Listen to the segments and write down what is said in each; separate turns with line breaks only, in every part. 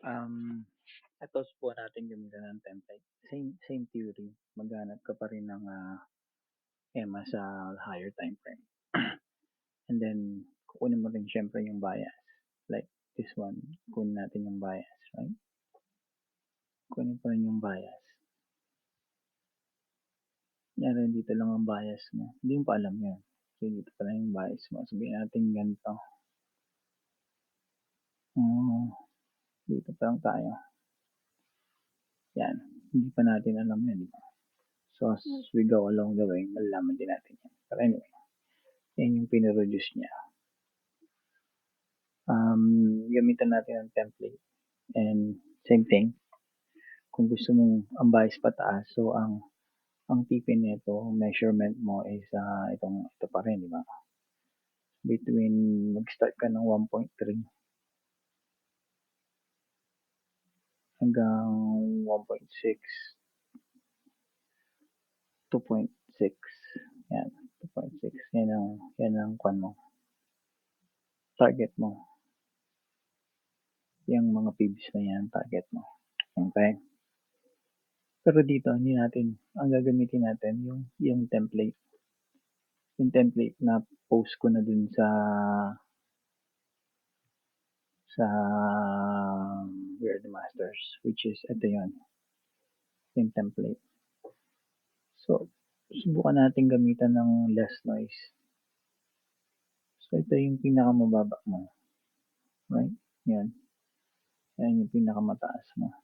Um, ito subukan natin gamitin ng template. Same theory. Maghanap ka pa rin ng EMMA sa higher time frame. And then, kukunin mo rin syempre yung bias. Like this one, kunin natin yung bias, right? Kunin pa rin yung bias. Yan, dito lang ang bias mo. Hindi mo pa alam yan. So, dito pa lang yung bias mo. Sabihin natin ganito. Dito pa lang tayo. Yan. Hindi pa natin alam yan. So, as we go along the way, malalaman din natin yan. But anyway, yan yung pinareduce niya. Gamitan natin ang template. And same thing. Kung gusto mong ang bias pataas, so ang tipin nito, measurement mo is ito pa rin, di ba? Between, mag-start ka ng 1.3 hanggang 1.6, 2.6. Yan, 2.6. Yan ang kwan mo. Target mo. Yung mga pibs na yan, target mo. Okay? Pero dito, ang gagamitin natin, yung template. Yung template na post ko na dun sa We're the Masters, which is ito yun, yung template. So, subukan natin gamitan ng less noise. So, ito yung pinakamababa mo. Right? Yan. Yan yung pinakamataas mo.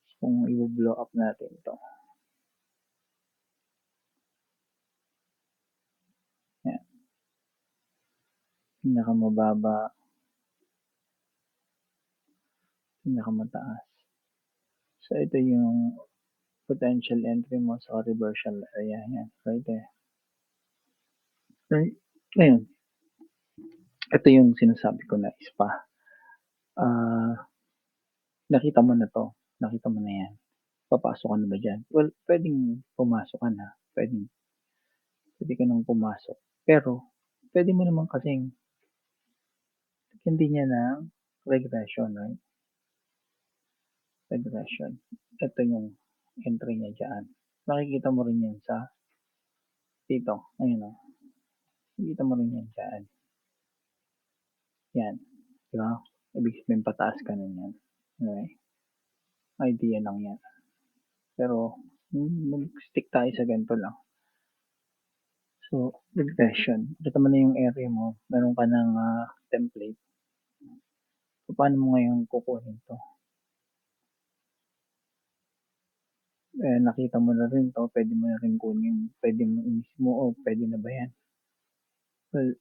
So, kung i-blow up natin ito. Yan. Pinakamababa. Pinakamataas. So, ito yung potential entry mo sa reversal area. Yan. Right there. Right? Ngayon, ito yung sinasabi ko na ispa. Nakita mo na to. Nakita mo na yan. Papasok ka na ba dyan? Well, pwedeng pumasok ka na. Pwede ka nang pumasok. Pero, pwede mo naman kasing hindi niya ng regression, right? Regression. Ito yung entry niya dyan. Makikita mo rin yan sa dito. Ayun o. Makikita mo rin yan dyan. Yan. Diba? Ibig sabihin pataas ka na yan. Okay. Idea lang yan. Pero, mag-stick tayo sa ganito lang. So, regression. Ito mo na yung area mo. Meron ka ng template. So, paano mo ngayon kukunin to? Nakita mo na rin to. Pwede mo na rin kunin. Pwede mo mismo o pwede na ba yan? Well,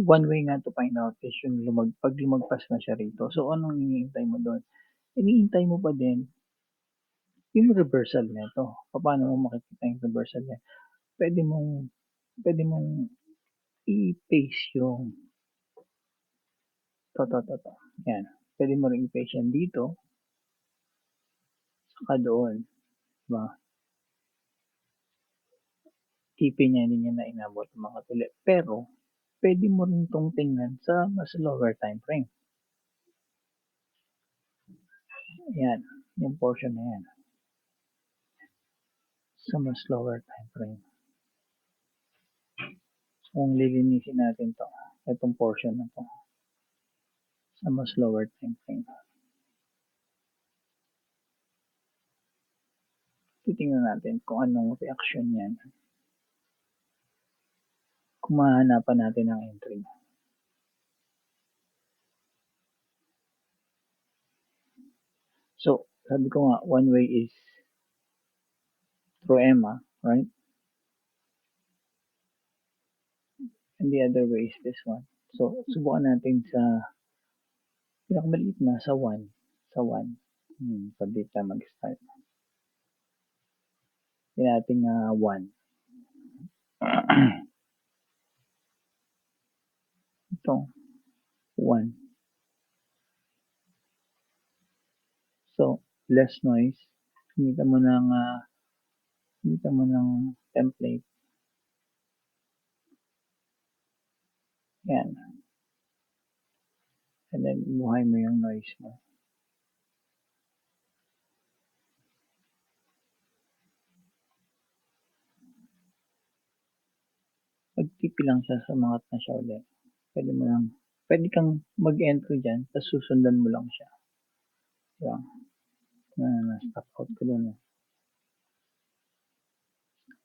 one way nga to find out is yung pag lumagpas na siya rito. So, anong iniintay mo doon? Iniintay mo pa din yung reversal nito. Paano mo makikita yung reversal niya? Pwede mong i-paste yung to. Yan. Pwede mo rin i-paste yan dito saka doon. Diba? Tipin niya, hindi niya na inabot ng mga tuli. Pero, pwede mo rin itong tingnan sa mas lower time frame. Yan. Yung portion na yan. Sa mas lower time frame. Kung lilinisin natin to, itong portion na to, sa mas lower time frame. Titingnan natin kung anong reaction yan. Kung mahanapan natin ang entry. So, sabi ko nga, one way is through EMMA, right? And the other way is this one. So, subukan natin sa pinakamaliit na sa 1. Sa 1. So, dito mag-start. Hindi natin 1. Ito, 1. So, less noise. Kumita mo ng template. Yan. noise mo. Mag-TP lang siya, sumangat na siya ulit. Pwede kang mag-entry dyan, tapos susundan mo lang siya. Diba? Na-stop out ko dun.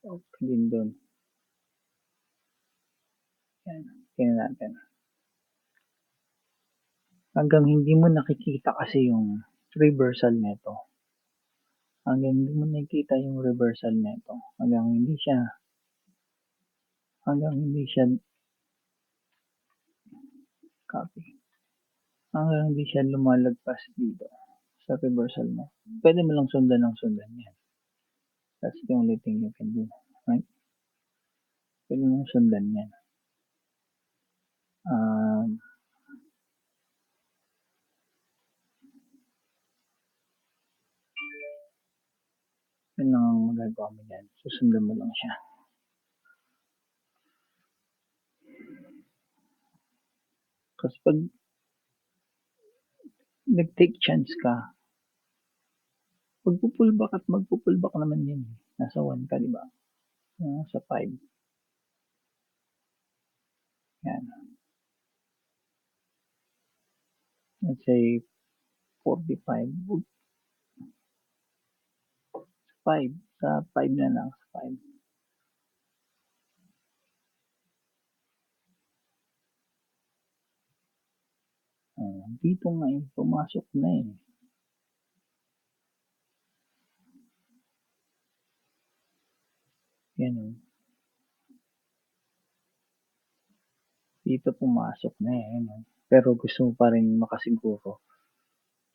Out ko din dun. Yan. Tingnan natin. Hanggang hindi mo nakikita kasi yung reversal nito. Hanggang hindi mo nakikita yung reversal nito. Hanggang hindi copy. Hanggang hindi siya lumalagpas dito sa reversal mo. Pwede mo lang sundan yan. That's the only thing you can do. Right? Pwede mo sundan yan. Yun lang ang magagawa mo dyan. Susundan mo lang siya. Kasi pag nag-take chance ka, magpupullback at magpupullback naman yan. Nasa 1 ka, di ba? Nasa 5. Yan. Let's say 45. 5. Sa 5 na lang. Sa 5. Dito ngayon, pumasok na eh. Yan o. Dito pumasok na eh. Yan, pero gusto mo pa rin makasiguro.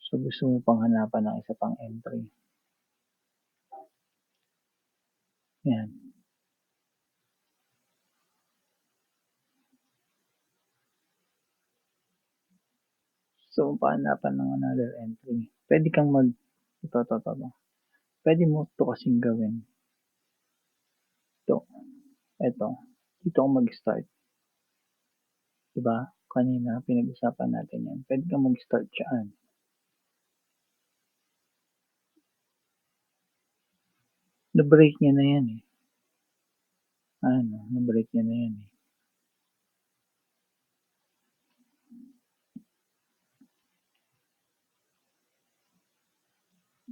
So gusto mo pang hanapan ng isa pang entry. Yan. So pahanapan ng another entry. Pwede kang ito. Pwede mo ito kasing gawin. Ito. Dito ako mag-start. Diba? Kanina, pinag-usapan natin yan. Pwede kang mag-start dyan. Na-break niya na yan eh. Na-break niya na yan eh.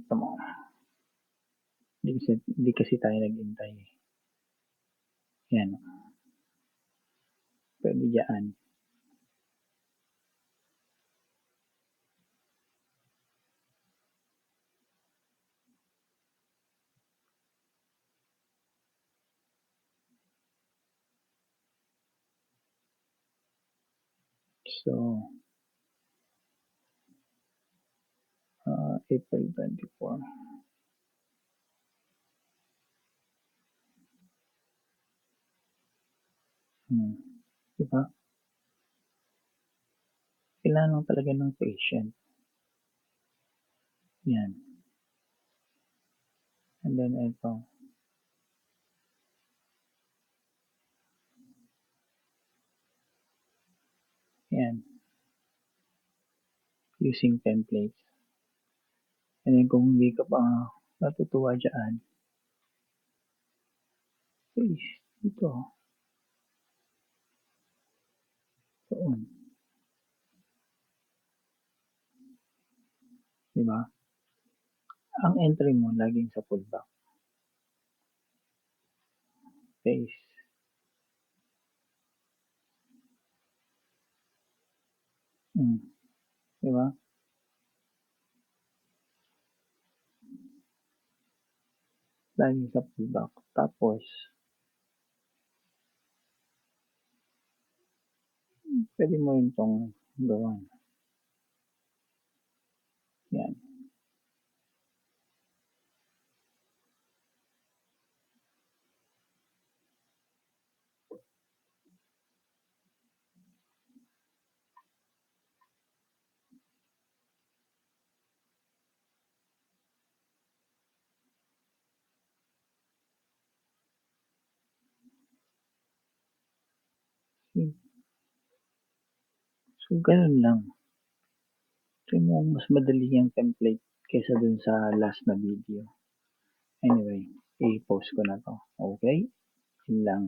Ito mo. Hindi kasi tayo nag-intay eh. Yan. Pwede dyan. So, April 24. Diba? Kailangan talaga ng patient. Yan. And then ito. Yan. Using templates. And then kung hindi ka pa natutuwa dyan, please, dito. Doon. Diba? Ang entry mo, laging sa pullback. Paste. Diba? Laging sa pullback. Tapos, pwede mo rin itong gawin. Yan. So, ganun lang. Tingin mo mas madali yang template kaysa dun sa last na video. Anyway, i-post ko na 'to, okey? Yun lang.